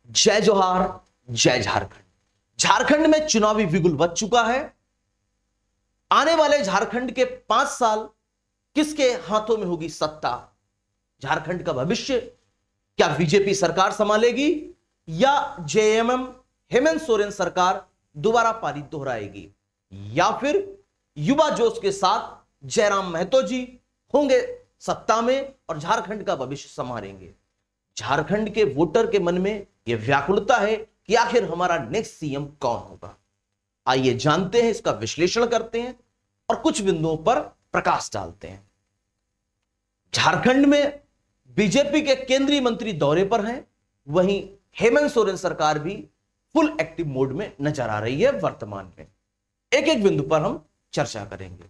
जय जोहार, जय झारखंड। झारखंड में चुनावी बिगुल बज चुका है। आने वाले झारखंड के 5 साल किसके हाथों में होगी सत्ता? झारखंड का भविष्य क्या बीजेपी सरकार संभालेगी या जेएमएम हेमंत सोरेन सरकार दोबारा पारी दोहराएगी, या फिर युवा जोश के साथ जयराम महतो जी होंगे सत्ता में और झारखंड का भविष्य संभालेंगे? झारखंड के वोटर के मन में यह व्याकुलता है कि आखिर हमारा नेक्स्ट सीएम कौन होगा। आइए जानते हैं, इसका विश्लेषण करते हैं और कुछ बिंदुओं पर प्रकाश डालते हैं। झारखंड में बीजेपी के केंद्रीय मंत्री दौरे पर हैं, वहीं हेमंत सोरेन सरकार भी फुल एक्टिव मोड में नजर आ रही है वर्तमान में। एक एक बिंदु पर हम चर्चा करेंगे।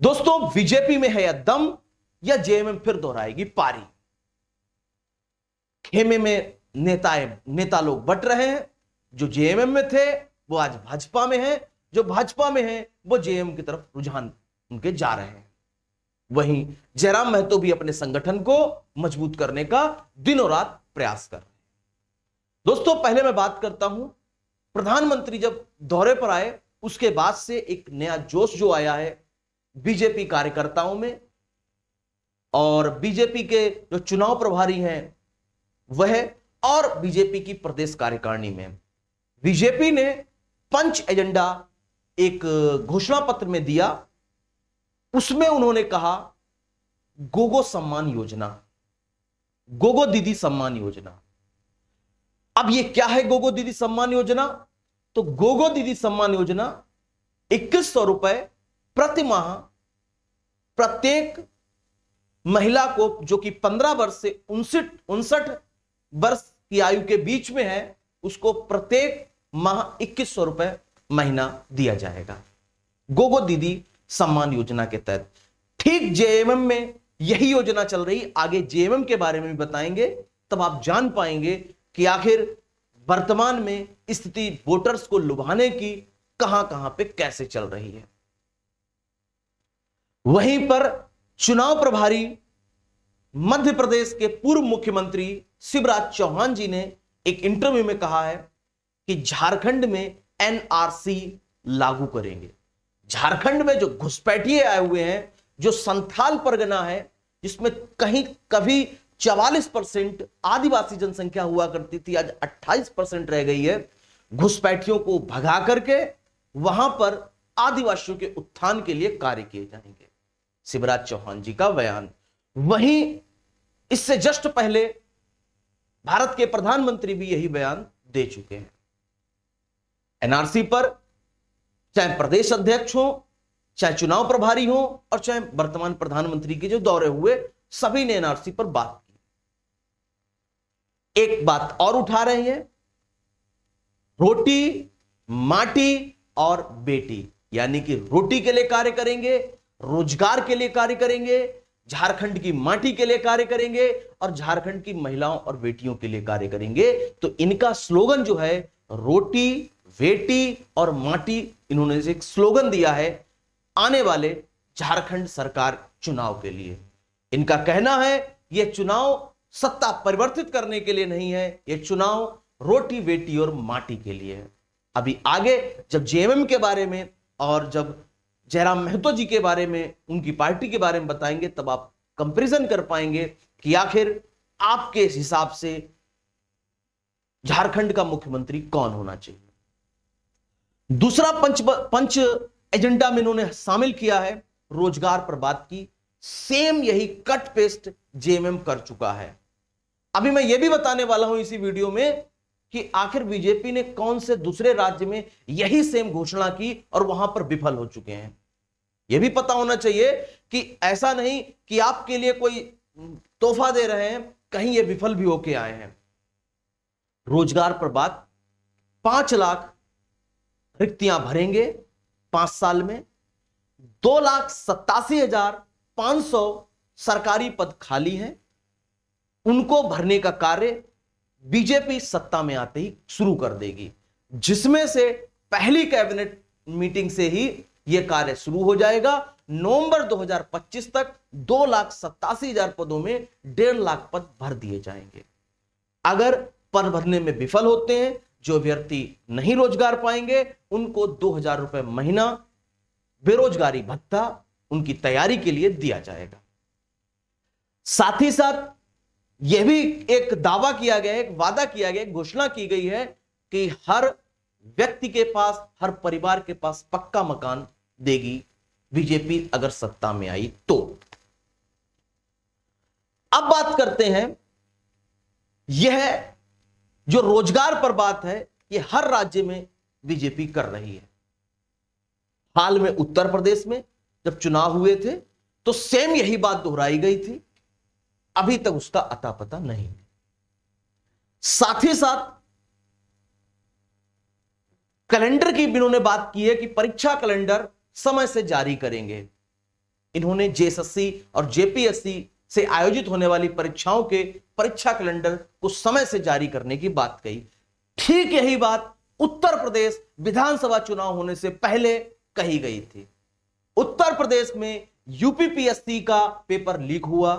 दोस्तों, बीजेपी में है या दम या जेएमएम फिर दोहराएगी पारी? खेमे में नेता लोग बट रहे हैं। जो जेएमएम में थे वो आज भाजपा में है, जो भाजपा में है वो जेएमएम की तरफ रुझान उनके जा रहे हैं। वहीं जयराम महतो भी अपने संगठन को मजबूत करने का दिनों रात प्रयास कर रहे हैं। दोस्तों, पहले मैं बात करता हूं, प्रधानमंत्री जब दौरे पर आए उसके बाद से एक नया जोश जो आया है बीजेपी कार्यकर्ताओं में, और बीजेपी के जो चुनाव प्रभारी हैं वह और बीजेपी की प्रदेश कार्यकारिणी में बीजेपी ने पंच एजेंडा एक घोषणा पत्र में दिया। उसमें उन्होंने कहा गोगो सम्मान योजना, गोगो दीदी सम्मान योजना। अब यह क्या है गोगो दीदी सम्मान योजना? तो गोगो दीदी सम्मान योजना 2100 रुपए प्रति माह प्रत्येक महिला को जो कि 15 वर्ष से 59 वर्ष की आयु के बीच में है, उसको प्रत्येक माह 2100 रुपए महीना दिया जाएगा गोगो दीदी सम्मान योजना के तहत। ठीक जेएमएम में यही योजना चल रही। आगे जेएमएम के बारे में भी बताएंगे, तब आप जान पाएंगे कि आखिर वर्तमान में स्थिति वोटर्स को लुभाने की कहां कहां पे कैसे चल रही है। वहीं पर चुनाव प्रभारी मध्य प्रदेश के पूर्व मुख्यमंत्री शिवराज चौहान जी ने एक इंटरव्यू में कहा है कि झारखंड में एनआरसी लागू करेंगे। झारखंड में जो घुसपैठिए आए हुए हैं, जो संथाल परगना है जिसमें कहीं कभी 44% आदिवासी जनसंख्या हुआ करती थी, आज 28% रह गई है। घुसपैठियों को भगा करके वहां पर आदिवासियों के उत्थान के लिए कार्य किए जाएंगे, शिवराज चौहान जी का बयान। वहीं इससे जस्ट पहले भारत के प्रधानमंत्री भी यही बयान दे चुके हैं। एनआरसी पर चाहे प्रदेश अध्यक्ष हो, चाहे चुनाव प्रभारी हो और चाहे वर्तमान प्रधानमंत्री के जो दौरे हुए, सभी ने एनआरसी पर बात की। एक बात और उठा रहे हैं, रोटी माटी और बेटी, यानी कि रोटी के लिए कार्य करेंगे, रोजगार के लिए कार्य करेंगे, झारखंड की माटी के लिए कार्य करेंगे और झारखंड की महिलाओं और बेटियों के लिए कार्य करेंगे। तो इनका स्लोगन जो है रोटी, बेटी और माटी, इन्होंने एक स्लोगन दिया है आने वाले झारखंड सरकार चुनाव के लिए। इनका कहना है यह चुनाव सत्ता परिवर्तित करने के लिए नहीं है, यह चुनाव रोटी, बेटी और माटी के लिए है। अभी आगे जब जेएमएम के बारे में और जब जयराम महतो जी के बारे में, उनकी पार्टी के बारे में बताएंगे, तब आप कंपैरिजन कर पाएंगे कि आखिर आपके हिसाब से झारखंड का मुख्यमंत्री कौन होना चाहिए। दूसरा पंच एजेंडा में इन्होंने शामिल किया है रोजगार पर बात की। सेम यही कट पेस्ट जेएमएम कर चुका है। अभी मैं यह भी बताने वाला हूं इसी वीडियो में कि आखिर बीजेपी ने कौन से दूसरे राज्य में यही सेम घोषणा की और वहां पर विफल हो चुके हैं। यह भी पता होना चाहिए कि ऐसा नहीं कि आपके लिए कोई तोहफा दे रहे हैं, कहीं ये विफल भी होके आए हैं। रोजगार पर बात, 5 लाख रिक्तियां भरेंगे 5 साल में, 2,87,500 सरकारी पद खाली हैं, उनको भरने का कार्य बीजेपी सत्ता में आते ही शुरू कर देगी, जिसमें से पहली कैबिनेट मीटिंग से ही यह कार्य शुरू हो जाएगा। नवंबर 2025 तक 2,87,000 पदों में 1.5 लाख पद भर दिए जाएंगे। अगर पद भरने में विफल होते हैं, जो अभ्यर्थी नहीं रोजगार पाएंगे उनको 2000 रुपए महीना बेरोजगारी भत्ता उनकी तैयारी के लिए दिया जाएगा। साथ ही साथ यह भी एक दावा किया गया है, एक वादा किया गया है, घोषणा की गई है कि हर व्यक्ति के पास, हर परिवार के पास पक्का मकान देगी बीजेपी अगर सत्ता में आई तो। अब बात करते हैं, यह जो रोजगार पर बात है यह हर राज्य में बीजेपी कर रही है। हाल में उत्तर प्रदेश में जब चुनाव हुए थे तो सेम यही बात दोहराई गई थी, अभी तक उसका अता पता नहीं। साथ ही साथ कैलेंडर की इन्होंने बात की है कि परीक्षा कैलेंडर समय से जारी करेंगे। इन्होंने जेएसएससी और जेपीएससी से आयोजित होने वाली परीक्षाओं के परीक्षा कैलेंडर को समय से जारी करने की बात कही। ठीक यही बात उत्तर प्रदेश विधानसभा चुनाव होने से पहले कही गई थी। उत्तर प्रदेश में यूपीपीएससी का पेपर लीक हुआ,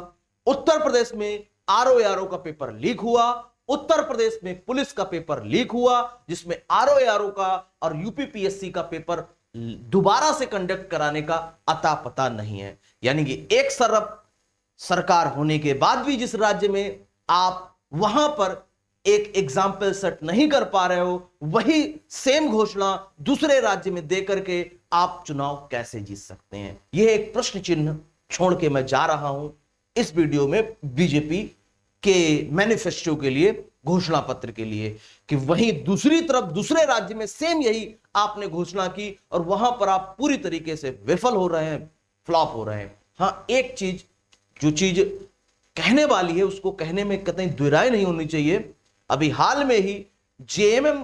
उत्तर प्रदेश में आरओएआरओ का पेपर लीक हुआ, उत्तर प्रदेश में पुलिस का पेपर लीक हुआ, जिसमें आरओएआरओ का और यूपीपीएससी का पेपर दोबारा से कंडक्ट कराने का अता पता नहीं है। यानी कि एक तरफ सरकार होने के बाद भी जिस राज्य में आप वहां पर एक एग्जाम्पल सेट नहीं कर पा रहे हो, वही सेम घोषणा दूसरे राज्य में दे करके आप चुनाव कैसे जीत सकते हैं? यह एक प्रश्न चिन्ह छोड़ के मैं जा रहा हूं इस वीडियो में बीजेपी के मैनिफेस्टो के लिए, घोषणा पत्र के लिए, कि वहीं दूसरी तरफ दूसरे राज्य में सेम यही आपने घोषणा की और वहां पर आप पूरी तरीके से विफल हो रहे हैं, फ्लॉप हो रहे हैं। हां, एक चीज, जो चीज कहने वाली है उसको कहने में कतई दुराई नहीं होनी चाहिए। अभी हाल में ही जेएमएम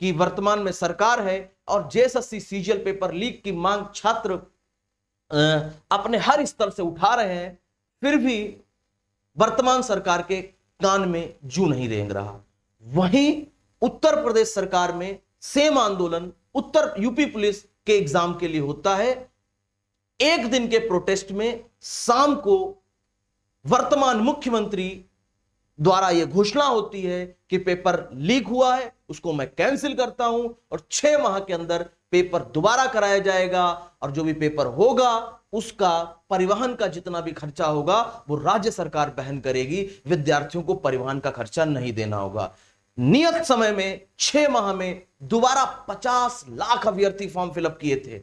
की वर्तमान में सरकार है और जेएसएससी सीजीएल पेपर लीक की मांग छात्र अपने हर स्तर से उठा रहे हैं, फिर भी वर्तमान सरकार के कान में जू नहीं रेंग रहा। वहीं उत्तर प्रदेश सरकार में सेम आंदोलन उत्तर यूपी पुलिस के एग्जाम के लिए होता है। एक दिन के प्रोटेस्ट में शाम को वर्तमान मुख्यमंत्री द्वारा यह घोषणा होती है कि पेपर लीक हुआ है, उसको मैं कैंसिल करता हूं और 6 माह के अंदर पेपर दोबारा कराया जाएगा और जो भी पेपर होगा उसका परिवहन का जितना भी खर्चा होगा वो राज्य सरकार वहन करेगी, विद्यार्थियों को परिवहन का खर्चा नहीं देना होगा। नियत समय में 6 माह में दोबारा 50 लाख अभ्यर्थी फॉर्म फिलअप किए थे,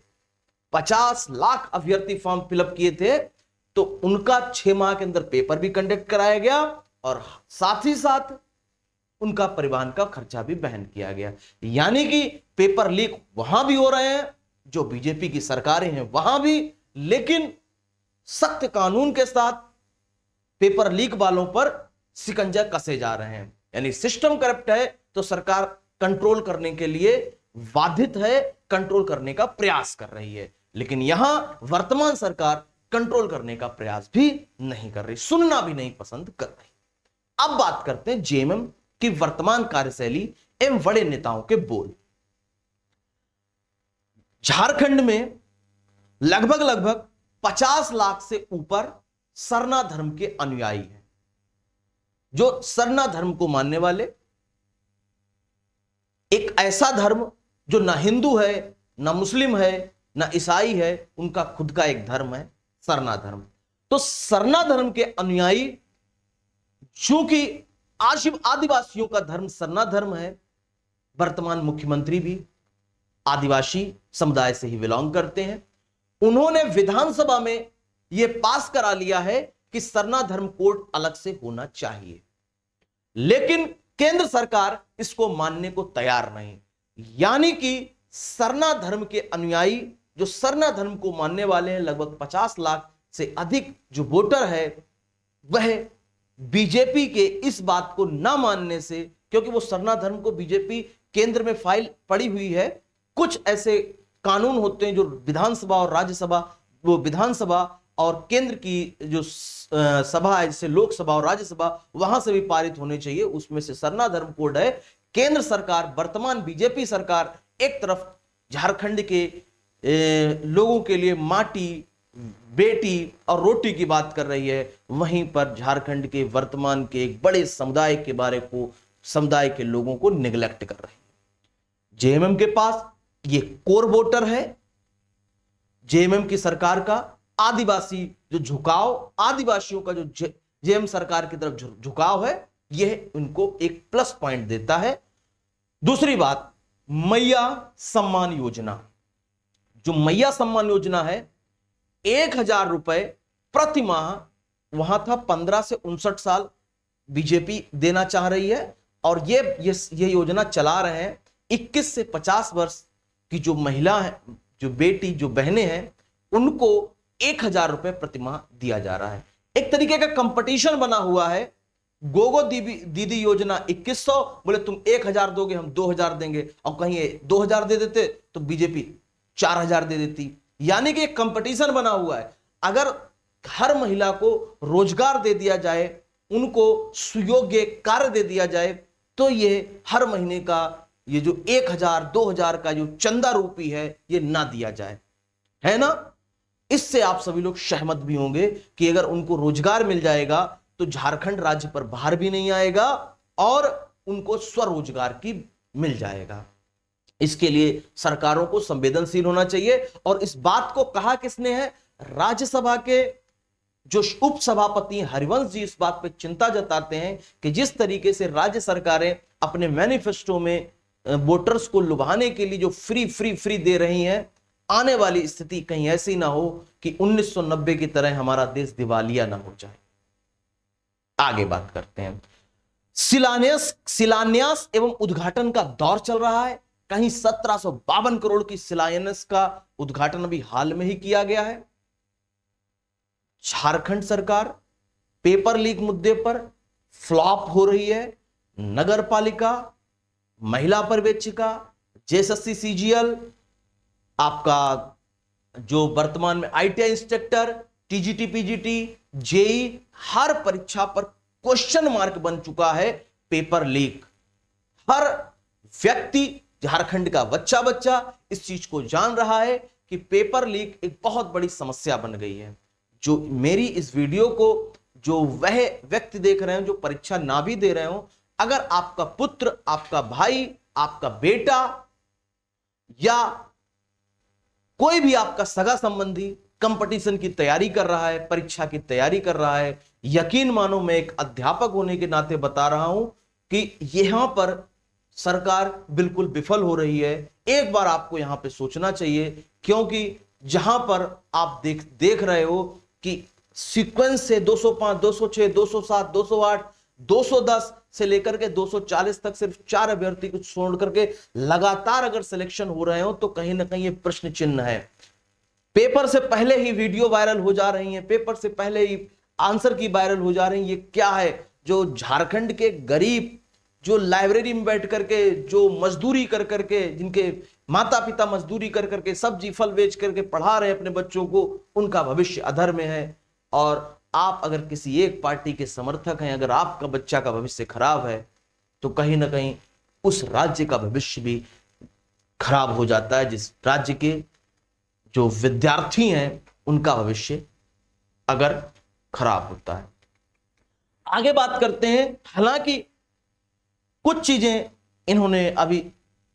50 लाख अभ्यर्थी फॉर्म फिलअप किए थे, तो उनका 6 माह के अंदर पेपर भी कंडक्ट कराया गया और साथ ही साथ उनका परिवहन का खर्चा भी वहन किया गया। यानी कि पेपर लीक वहां भी हो रहे हैं, जो बीजेपी की सरकारें हैं वहां भी, लेकिन सख्त कानून के साथ पेपर लीक वालों पर शिकंजा कसे जा रहे हैं। यानी सिस्टम करप्ट है तो सरकार कंट्रोल करने के लिए बाधित है, कंट्रोल करने का प्रयास कर रही है, लेकिन यहां वर्तमान सरकार कंट्रोल करने का प्रयास भी नहीं कर रही, सुनना भी नहीं पसंद कर रही। अब बात करते हैं जेएमएम की वर्तमान कार्यशैली एवं बड़े नेताओं के बोल। झारखंड में लगभग 50 लाख से ऊपर सरना धर्म के अनुयायी हैं। जो सरना धर्म को मानने वाले, एक ऐसा धर्म जो ना हिंदू है, ना मुस्लिम है, ना ईसाई है, उनका खुद का एक धर्म है सरना धर्म। तो सरना धर्म के अनुयायी, चूंकि आदिवासियों का धर्म सरना धर्म है, वर्तमान मुख्यमंत्री भी आदिवासी समुदाय से ही बिलोंग करते हैं, उन्होंने विधानसभा में यह पास करा लिया है कि सरना धर्म कोड अलग से होना चाहिए, लेकिन केंद्र सरकार इसको मानने को तैयार नहीं। यानी कि सरना धर्म के अनुयायी, जो सरना धर्म को मानने वाले हैं, लगभग 50 लाख से अधिक जो वोटर है, वह बीजेपी के इस बात को ना मानने से, क्योंकि वो सरना धर्म को बीजेपी केंद्र में फाइल पड़ी हुई है, कुछ ऐसे कानून होते हैं जो विधानसभा और राज्यसभा, वो विधानसभा और केंद्र की जो सभा है, जैसे लोकसभा और राज्यसभा, वहां से भी पारित होने चाहिए, उसमें से सरना धर्म कोड है। केंद्र सरकार, वर्तमान बीजेपी सरकार एक तरफ झारखंड के लोगों के लिए माटी, बेटी और रोटी की बात कर रही है, वहीं पर झारखंड के वर्तमान के एक बड़े समुदाय के बारे को समुदाय के लोगों को निगलेक्ट कर रही है। जेएमएम के पास ये कोर वोटर है। जेएमएम की सरकार का आदिवासी जो झुकाव, आदिवासियों का जो जेएम सरकार की तरफ झुकाव है, यह उनको एक प्लस पॉइंट देता है। दूसरी बात, मैया सम्मान योजना। जो मैया सम्मान योजना है, 1000 रुपए प्रति माह, वहां था 15 से 59 साल बीजेपी देना चाह रही है, और ये योजना चला रहे हैं 21 से 50 वर्ष की जो महिला है, जो बेटी, जो बहनें हैं, उनको 1000 रुपए प्रति माह दिया जा रहा है। एक तरीके का कंपटीशन बना हुआ है। गोगो दीदी योजना 2100, बोले तुम 1000 दोगे, हम 2000 देंगे, और कहीं 2000 दे देते तो बीजेपी 4000 दे देती। यानी कि एक कंपटीशन बना हुआ है। अगर हर महिला को रोजगार दे दिया जाए, उनको सुयोग्य कार्य दे दिया जाए, तो ये हर महीने का ये जो 1000 2000 का जो चंदा रूपी है, ये ना दिया जाए, है ना। इससे आप सभी लोग सहमत भी होंगे कि अगर उनको रोजगार मिल जाएगा तो झारखंड राज्य पर भार भी नहीं आएगा और उनको स्वरोजगार की मिल जाएगा। इसके लिए सरकारों को संवेदनशील होना चाहिए। और इस बात को कहा किसने है? राज्यसभा के जो उप सभापति हरिवंश जी इस बात पे चिंता जताते हैं कि जिस तरीके से राज्य सरकारें अपने मैनिफेस्टो में वोटर्स को लुभाने के लिए जो फ्री दे रही हैं, आने वाली स्थिति कहीं ऐसी ना हो कि 1990 की तरह हमारा देश दिवालिया ना हो जाए। आगे बात करते हैं। शिलान्यास एवं उद्घाटन का दौर चल रहा है। कहीं 1752 करोड़ की शिलान्यास का उद्घाटन अभी हाल में ही किया गया है। झारखंड सरकार पेपर लीक मुद्दे पर फ्लॉप हो रही है। नगर पालिका, महिला पर्यवेक्षिका, जेएसएससी सीजीएल, आपका जो वर्तमान में ITI instructor, TGT, PGT, JE, हर परीक्षा पर क्वेश्चन मार्क बन चुका है पेपर लीक। हर व्यक्ति, झारखंड का बच्चा इस चीज को जान रहा है कि पेपर लीक एक बहुत बड़ी समस्या बन गई है। जो मेरी इस वीडियो को जो वह व्यक्ति देख रहे हैं जो परीक्षा ना भी दे रहे हो, अगर आपका पुत्र, आपका भाई, आपका बेटा या कोई भी आपका सगा संबंधी कंपटीशन की तैयारी कर रहा है, परीक्षा की तैयारी कर रहा है, यकीन मानो मैं एक अध्यापक होने के नाते बता रहा हूं कि यहां पर सरकार बिल्कुल विफल हो रही है। एक बार आपको यहां पे सोचना चाहिए, क्योंकि जहां पर आप देख रहे हो कि सीक्वेंस से 205, 206, 207, 208, 210 से लेकर के 240 तक सिर्फ 4 अभ्यर्थी को छोड़ करके लगातार अगर सिलेक्शन हो रहे हो तो कहीं ना कहीं ये प्रश्न चिन्ह है। पेपर से पहले ही वीडियो वायरल हो जा रही है, पेपर से पहले ही आंसर की वायरल हो जा रही है। ये क्या है? जो झारखंड के गरीब, जो लाइब्रेरी में बैठ करके, जो मजदूरी कर करके, जिनके माता पिता मजदूरी कर करके, सब्जी फल बेच करके पढ़ा रहे अपने बच्चों को, उनका भविष्य अधर में है। और आप अगर किसी एक पार्टी के समर्थक हैं, अगर आपका बच्चा का भविष्य खराब है तो कहीं ना कहीं उस राज्य का भविष्य भी खराब हो जाता है। जिस राज्य के जो विद्यार्थी हैं उनका भविष्य अगर खराब होता है। आगे बात करते हैं। हालांकि कुछ चीजें इन्होंने अभी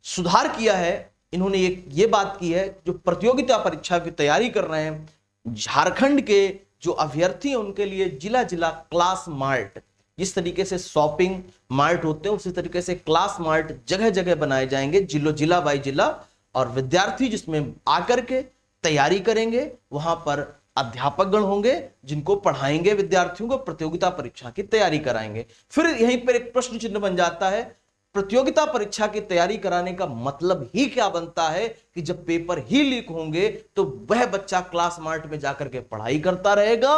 सुधार किया है। इन्होंने ये बात की है, जो प्रतियोगिता परीक्षा की तैयारी कर रहे हैं झारखंड के जो अभ्यर्थी हैं उनके लिए जिला जिला क्लास मार्ट, जिस तरीके से शॉपिंग मार्ट होते हैं उसी तरीके से क्लास मार्ट जगह जगह बनाए जाएंगे, जिला बाई जिला। और विद्यार्थी जिसमें आकर के तैयारी करेंगे, वहां पर अध्यापक गण होंगे जिनको पढ़ाएंगे, विद्यार्थियों को प्रतियोगिता परीक्षा की तैयारी कराएंगे। फिर यहीं पर एक प्रश्न चिन्ह बन जाता है, प्रतियोगिता परीक्षा की तैयारी कराने का मतलब ही क्या बनता है कि जब पेपर ही लीक होंगे तो वह बच्चा क्लास मार्ट में जाकर के पढ़ाई करता रहेगा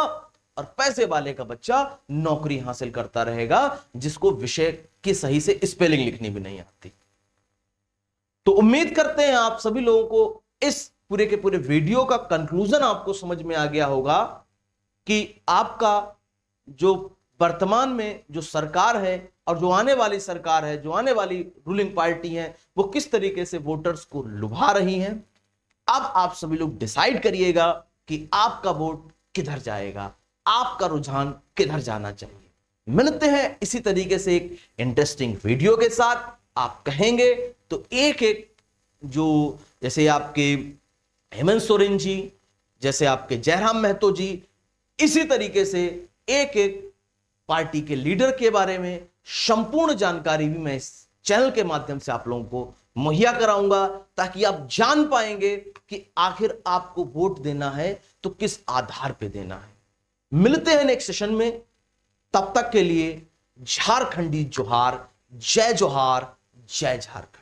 और पैसे वाले का बच्चा नौकरी हासिल करता रहेगा, जिसको विषय की सही से स्पेलिंग लिखनी भी नहीं आती। तो उम्मीद करते हैं आप सभी लोगों को इस पूरे के पूरे वीडियो का कंक्लूजन आपको समझ में आ गया होगा कि आपका जो वर्तमान में जो सरकार है और जो आने वाली सरकार है, जो आने वाली रूलिंग पार्टी है, वो किस तरीके से वोटर्स को लुभा रही हैं। अब आप सभी लोग डिसाइड करिएगा कि आपका वोट किधर जाएगा, आपका रुझान किधर जाना चाहिए। मिलते हैं इसी तरीके से एक इंटरेस्टिंग वीडियो के साथ। आप कहेंगे तो एक एक जो जैसे आपके हेमंत सोरेन जी, जैसे आपके जयराम महतो जी, इसी तरीके से एक एक पार्टी के लीडर के बारे में संपूर्ण जानकारी भी मैं इस चैनल के माध्यम से आप लोगों को मुहैया कराऊंगा, ताकि आप जान पाएंगे कि आखिर आपको वोट देना है तो किस आधार पे देना है। मिलते हैं नेक्स्ट सेशन में, तब तक के लिए झारखंडी जोहार, जय जोहार, जय झारखंड।